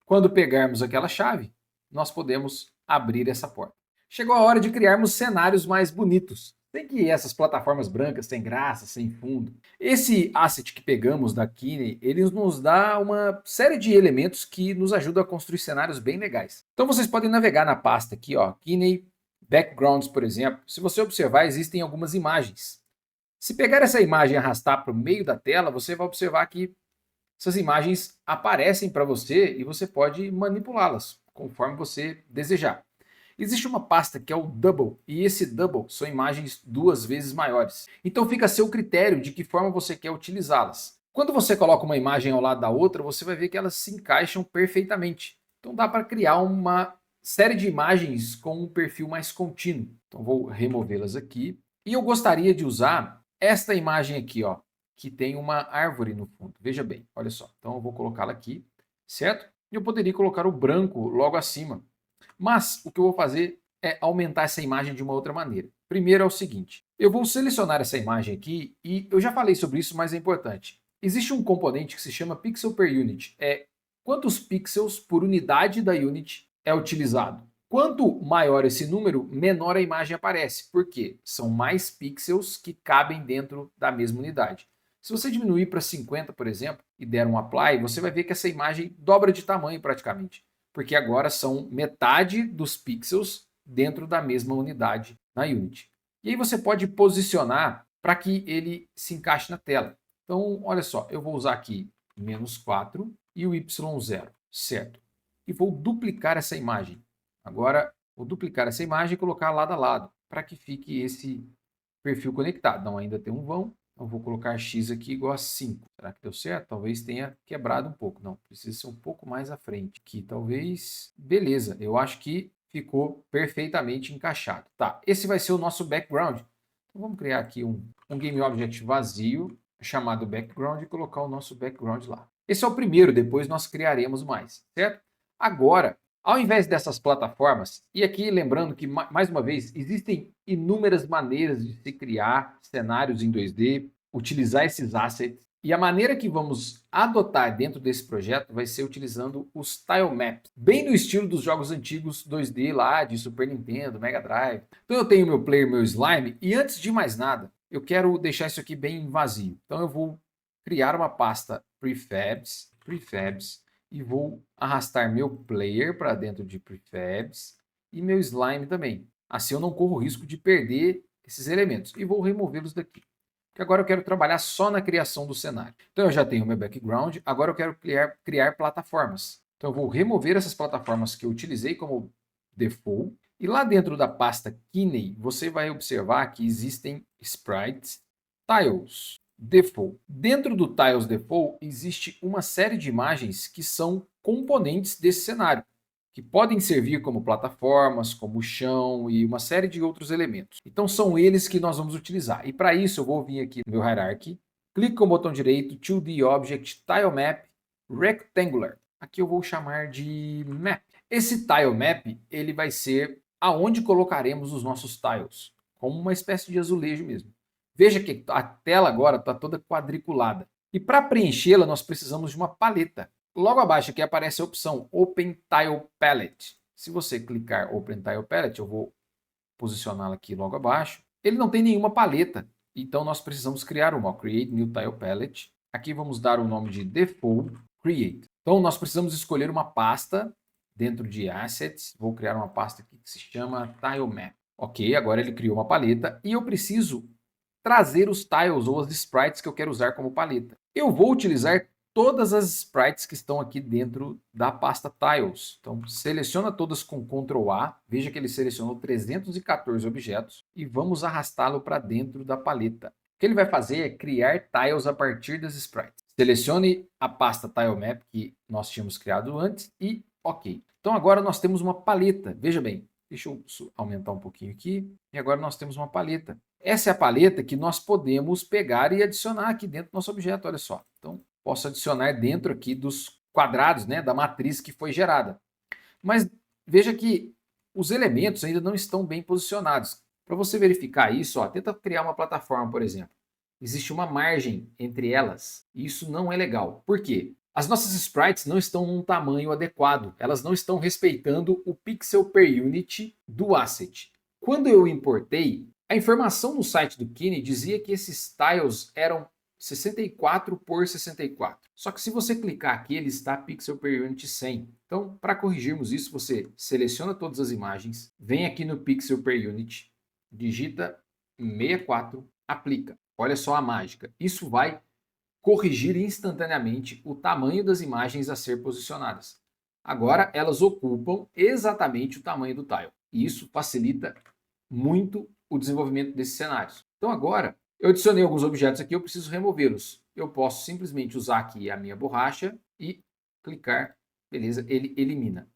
Quando pegarmos aquela chave, nós podemos abrir essa porta. Chegou a hora de criarmos cenários mais bonitos. Tem que essas plataformas brancas sem graça, sem fundo. Esse asset que pegamos da Kine, ele nos dá uma série de elementos que nos ajudam a construir cenários bem legais. Então vocês podem navegar na pasta aqui, ó, Kine Backgrounds, por exemplo. Se você observar, existem algumas imagens. Se pegar essa imagem e arrastar para o meio da tela, você vai observar que essas imagens aparecem para você e você pode manipulá-las conforme você desejar. Existe uma pasta que é o Double, e esse Double são imagens 2 vezes maiores. Então fica a seu critério de que forma você quer utilizá-las. Quando você coloca uma imagem ao lado da outra, você vai ver que elas se encaixam perfeitamente. Então dá para criar uma série de imagens com um perfil mais contínuo. Então vou removê-las aqui. E eu gostaria de usar esta imagem aqui, ó, que tem uma árvore no fundo. Veja bem, olha só. Então eu vou colocá-la aqui, certo? E eu poderia colocar o branco logo acima. Mas o que eu vou fazer é aumentar essa imagem de uma outra maneira. Primeiro é o seguinte, eu vou selecionar essa imagem aqui e eu já falei sobre isso, mas é importante. Existe um componente que se chama Pixel per Unit, é quantos pixels por unidade da unit é utilizado. Quanto maior esse número, menor a imagem aparece, porque são mais pixels que cabem dentro da mesma unidade. Se você diminuir para 50, por exemplo, e der um apply, você vai ver que essa imagem dobra de tamanho praticamente, porque agora são metade dos pixels dentro da mesma unidade na Unity. E aí você pode posicionar para que ele se encaixe na tela. Então, olha só, eu vou usar aqui -4 e o Y0, certo? E vou duplicar essa imagem. Agora, vou duplicar essa imagem e colocar lado a lado, para que fique esse perfil conectado. Não, ainda tem um vão. Então, vou colocar x aqui igual a 5. Será que deu certo? Talvez tenha quebrado um pouco. Não, precisa ser um pouco mais à frente. Aqui, talvez... Beleza, eu acho que ficou perfeitamente encaixado. Tá, esse vai ser o nosso background. Então, vamos criar aqui um Game Object vazio, chamado background, e colocar o nosso background lá. Esse é o primeiro, depois nós criaremos mais, certo? Agora, ao invés dessas plataformas, e aqui lembrando que, mais uma vez, existem inúmeras maneiras de se criar cenários em 2D, utilizar esses assets, e a maneira que vamos adotar dentro desse projeto vai ser utilizando os Tile Maps, bem no estilo dos jogos antigos 2D lá de Super Nintendo, Mega Drive. Então eu tenho meu player, meu slime, e antes de mais nada, eu quero deixar isso aqui bem vazio. Então eu vou criar uma pasta prefabs, e vou arrastar meu player para dentro de prefabs e meu slime também. Assim eu não corro o risco de perder esses elementos e vou removê-los daqui. Porque agora eu quero trabalhar só na criação do cenário. Então eu já tenho meu background, agora eu quero criar plataformas. Então eu vou remover essas plataformas que eu utilizei como default. E lá dentro da pasta Kine, você vai observar que existem sprites, tiles, default. Dentro do Tiles Default existe uma série de imagens que são componentes desse cenário, que podem servir como plataformas, como chão e uma série de outros elementos. Então são eles que nós vamos utilizar. E para isso eu vou vir aqui no meu Hierarchy, clique com o botão direito, 2D Object, Tile Map, Rectangular. Aqui eu vou chamar de Map. Esse Tile Map ele vai ser aonde colocaremos os nossos tiles, como uma espécie de azulejo mesmo. Veja que a tela agora está toda quadriculada. E para preenchê-la, nós precisamos de uma paleta. Logo abaixo aqui aparece a opção Open Tile Palette. Se você clicar Open Tile Palette, eu vou posicioná-la aqui logo abaixo. Ele não tem nenhuma paleta, então nós precisamos criar uma. Create New Tile Palette. Aqui vamos dar o nome de Default Create. Então nós precisamos escolher uma pasta dentro de Assets. Vou criar uma pasta aqui que se chama Tile Map. Ok, agora ele criou uma paleta e eu preciso trazer os tiles ou as sprites que eu quero usar como paleta. Eu vou utilizar todas as sprites que estão aqui dentro da pasta Tiles. Então, seleciona todas com Ctrl A. Veja que ele selecionou 314 objetos e vamos arrastá-lo para dentro da paleta. O que ele vai fazer é criar tiles a partir das sprites. Selecione a pasta Tile Map que nós tínhamos criado antes e OK. Então, agora nós temos uma paleta. Veja bem, deixa eu aumentar um pouquinho aqui. E agora nós temos uma paleta. Essa é a paleta que nós podemos pegar e adicionar aqui dentro do nosso objeto, olha só. Então, posso adicionar dentro aqui dos quadrados, né, da matriz que foi gerada. Mas veja que os elementos ainda não estão bem posicionados. Para você verificar isso, ó, tenta criar uma plataforma, por exemplo. Existe uma margem entre elas e isso não é legal. Por quê? As nossas sprites não estão num tamanho adequado, elas não estão respeitando o pixel per unit do asset. Quando eu importei, a informação no site do Kine dizia que esses tiles eram 64 por 64. Só que se você clicar aqui, ele está pixel per unit 100. Então, para corrigirmos isso, você seleciona todas as imagens, vem aqui no pixel per unit, digita 64, aplica. Olha só a mágica. Isso vai corrigir instantaneamente o tamanho das imagens a ser posicionadas. Agora elas ocupam exatamente o tamanho do tile. E isso facilita muito o desenvolvimento desses cenários. Então agora, eu adicionei alguns objetos aqui, eu preciso removê-los. Eu posso simplesmente usar aqui a minha borracha e clicar, beleza, ele elimina.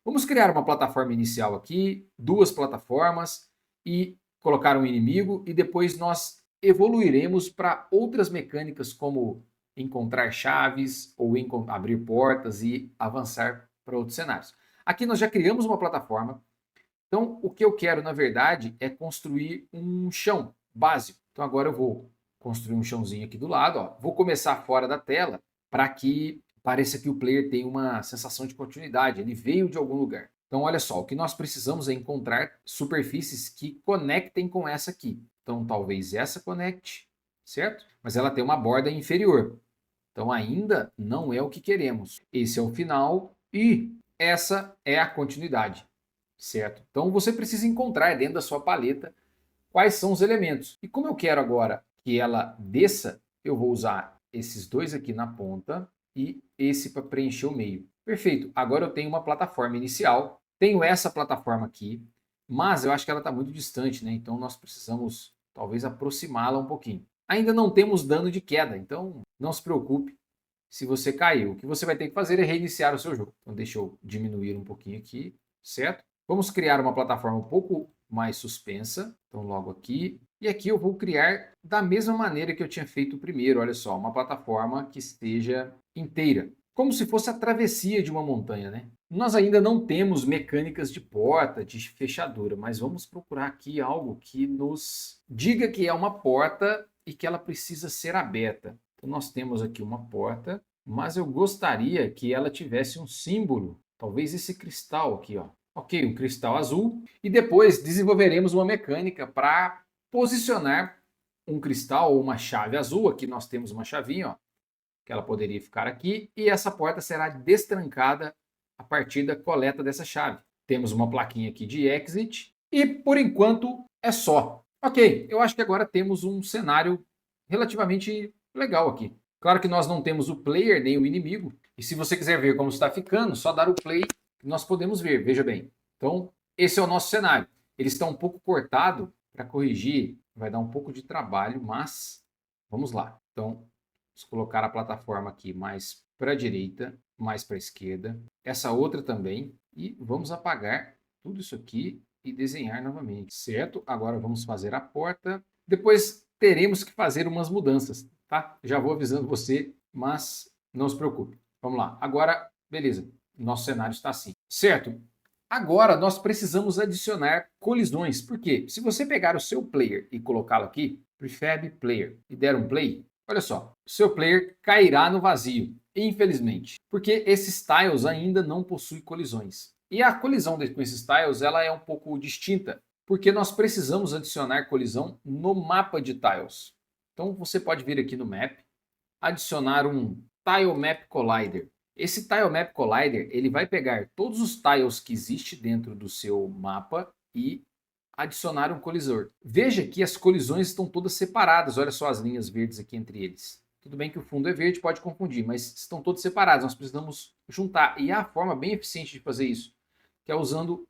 Vamos criar uma plataforma inicial aqui, duas plataformas e colocar um inimigo e depois nós evoluiremos para outras mecânicas como encontrar chaves ou abrir portas e avançar para outros cenários. Aqui nós já criamos uma plataforma, então o que eu quero na verdade é construir um chão básico. Então agora eu vou construir um chãozinho aqui do lado, ó. Vou começar fora da tela para que pareça que o player tem uma sensação de continuidade, ele veio de algum lugar. Então olha só, o que nós precisamos é encontrar superfícies que conectem com essa aqui. Então talvez essa conecte, certo? Mas ela tem uma borda inferior. Então ainda não é o que queremos. Esse é o final e essa é a continuidade, certo? Então você precisa encontrar dentro da sua paleta quais são os elementos. E como eu quero agora que ela desça, eu vou usar esses dois aqui na ponta e esse para preencher o meio. Perfeito, agora eu tenho uma plataforma inicial, tenho essa plataforma aqui, mas eu acho que ela está muito distante, né? Então nós precisamos talvez aproximá-la um pouquinho. Ainda não temos dano de queda, então não se preocupe se você caiu. O que você vai ter que fazer é reiniciar o seu jogo. Então deixa eu diminuir um pouquinho aqui, certo? Vamos criar uma plataforma um pouco mais suspensa. Então logo aqui. E aqui eu vou criar da mesma maneira que eu tinha feito primeiro. Olha só, uma plataforma que esteja inteira. Como se fosse a travessia de uma montanha, né? Nós ainda não temos mecânicas de porta, de fechadura, mas vamos procurar aqui algo que nos diga que é uma porta e que ela precisa ser aberta. Então nós temos aqui uma porta, mas eu gostaria que ela tivesse um símbolo, talvez esse cristal aqui, ó. Ok, um cristal azul. E depois desenvolveremos uma mecânica para posicionar um cristal ou uma chave azul. Aqui nós temos uma chavinha, ó, que ela poderia ficar aqui. E essa porta será destrancada a partir da coleta dessa chave. Temos uma plaquinha aqui de exit. E por enquanto é só. Ok, eu acho que agora temos um cenário relativamente legal aqui. Claro que nós não temos o player nem o inimigo. E se você quiser ver como está ficando, só dar o play que nós podemos ver, veja bem. Então, esse é o nosso cenário. Ele está um pouco cortado, para corrigir vai dar um pouco de trabalho, mas vamos lá. Então, vamos colocar a plataforma aqui mais para a direita, mais para a esquerda. Essa outra também. E vamos apagar tudo isso aqui e desenhar novamente, certo? Agora vamos fazer a porta. Depois teremos que fazer umas mudanças, tá? Já vou avisando você, mas não se preocupe. Vamos lá. Agora, beleza. Nosso cenário está assim, certo? Agora nós precisamos adicionar colisões. Por quê? Se você pegar o seu player e colocá-lo aqui, prefab player, e der um play, olha só, o seu player cairá no vazio, infelizmente, porque esses tiles ainda não possuem colisões. E a colisão com esses tiles ela é um pouco distinta, porque nós precisamos adicionar colisão no mapa de tiles. Então você pode vir aqui no map, adicionar um Tile Map Collider. Esse Tile Map Collider ele vai pegar todos os tiles que existem dentro do seu mapa e adicionar um colisor. Veja que as colisões estão todas separadas. Olha só as linhas verdes aqui entre eles. Tudo bem que o fundo é verde, pode confundir, mas estão todos separados. Nós precisamos juntar. E há a forma bem eficiente de fazer isso, que é usando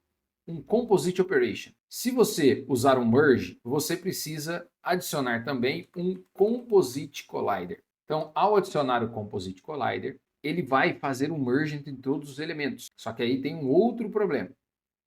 um Composite Operation. Se você usar um Merge, você precisa adicionar também um Composite Collider. Então, ao adicionar o Composite Collider, ele vai fazer um merge entre todos os elementos. Só que aí tem um outro problema.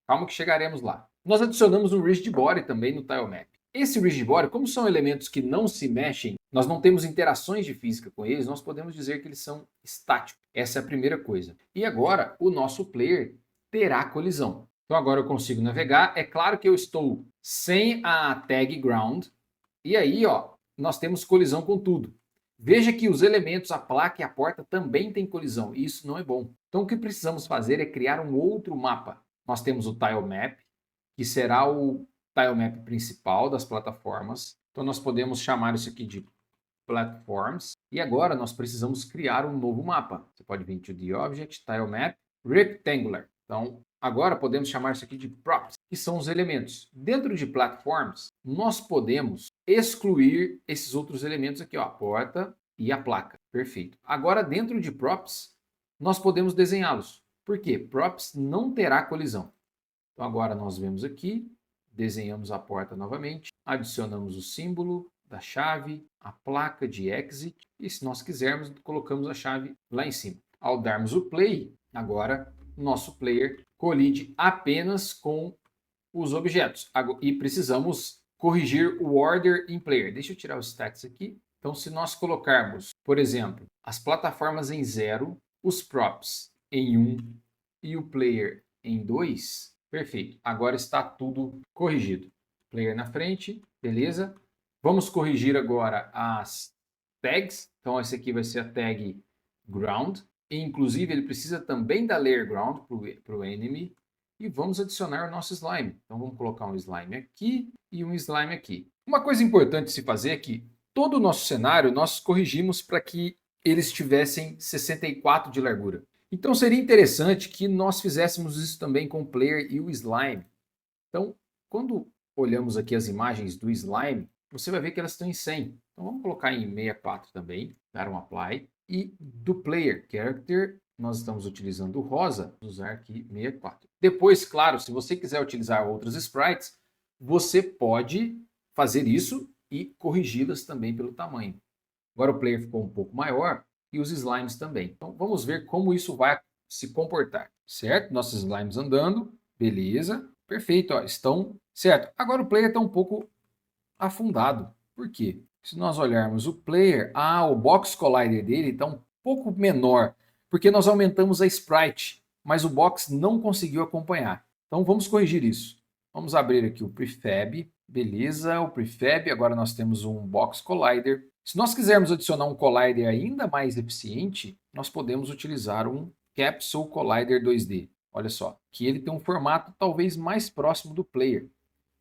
Calma que chegaremos lá. Nós adicionamos um Rigid Body também no TileMap. Esse Rigid Body, como são elementos que não se mexem, nós não temos interações de física com eles, nós podemos dizer que eles são estáticos. Essa é a primeira coisa. E agora, o nosso player terá colisão. Então agora eu consigo navegar. É claro que eu estou sem a tag ground. E aí, ó, nós temos colisão com tudo. Veja que os elementos, a placa e a porta também têm colisão, e isso não é bom. Então o que precisamos fazer é criar um outro mapa. Nós temos o Tile Map, que será o Tile Map principal das plataformas. Então nós podemos chamar isso aqui de Platforms. E agora nós precisamos criar um novo mapa. Você pode vir to the Object, Tile Map, Rectangular. Então agora podemos chamar isso aqui de Props, que são os elementos. Dentro de Platforms, nós podemos excluir esses outros elementos aqui, ó, a porta e a placa. Perfeito. Agora dentro de Props, nós podemos desenhá-los. Por quê? Props não terá colisão. Então agora nós vemos aqui, desenhamos a porta novamente, adicionamos o símbolo da chave, a placa de exit, e se nós quisermos, colocamos a chave lá em cima. Ao darmos o play, agora nosso player colide apenas com os objetos. E precisamos corrigir o order in player. Deixa eu tirar os stats aqui. Então, se nós colocarmos, por exemplo, as plataformas em 0, os props em 1 e o player em 2, perfeito. Agora está tudo corrigido. Player na frente, beleza. Vamos corrigir agora as tags. Então, esse aqui vai ser a tag ground. E, inclusive, ele precisa também da layer ground para o enemy. E vamos adicionar o nosso slime. Então, vamos colocar um slime aqui e um slime aqui. Uma coisa importante se fazer é que todo o nosso cenário nós corrigimos para que eles tivessem 64 de largura. Então, seria interessante que nós fizéssemos isso também com o player e o slime. Então, quando olhamos aqui as imagens do slime, você vai ver que elas estão em 100. Então vamos colocar em 64 também, dar um apply. E do player character, nós estamos utilizando o rosa, vou usar aqui 64. Depois, claro, se você quiser utilizar outros sprites, você pode fazer isso e corrigi-las também pelo tamanho. Agora o player ficou um pouco maior e os slimes também. Então vamos ver como isso vai se comportar, certo? Nossos slimes andando, beleza, perfeito, ó, estão certo. Agora o player está um pouco afundado. Por quê? Se nós olharmos o player, o box collider dele está um pouco menor, porque nós aumentamos a sprite, mas o box não conseguiu acompanhar. Então vamos corrigir isso. Vamos abrir aqui o prefab, beleza, o prefab, agora nós temos um box collider. Se nós quisermos adicionar um collider ainda mais eficiente, nós podemos utilizar um capsule collider 2D. Olha só, que ele tem um formato talvez mais próximo do player.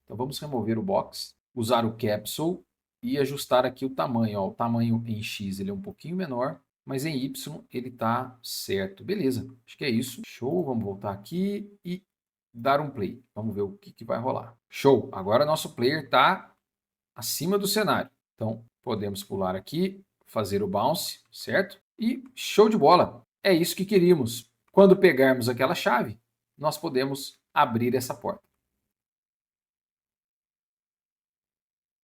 Então vamos remover o box, usar o capsule e ajustar aqui o tamanho. Ó, o tamanho em X ele é um pouquinho menor, mas em Y ele está certo. Beleza, acho que é isso. Show, vamos voltar aqui e dar um play. Vamos ver o que vai rolar. Show, agora nosso player está acima do cenário. Então podemos pular aqui, fazer o bounce, certo? E show de bola, é isso que queríamos. Quando pegarmos aquela chave, nós podemos abrir essa porta.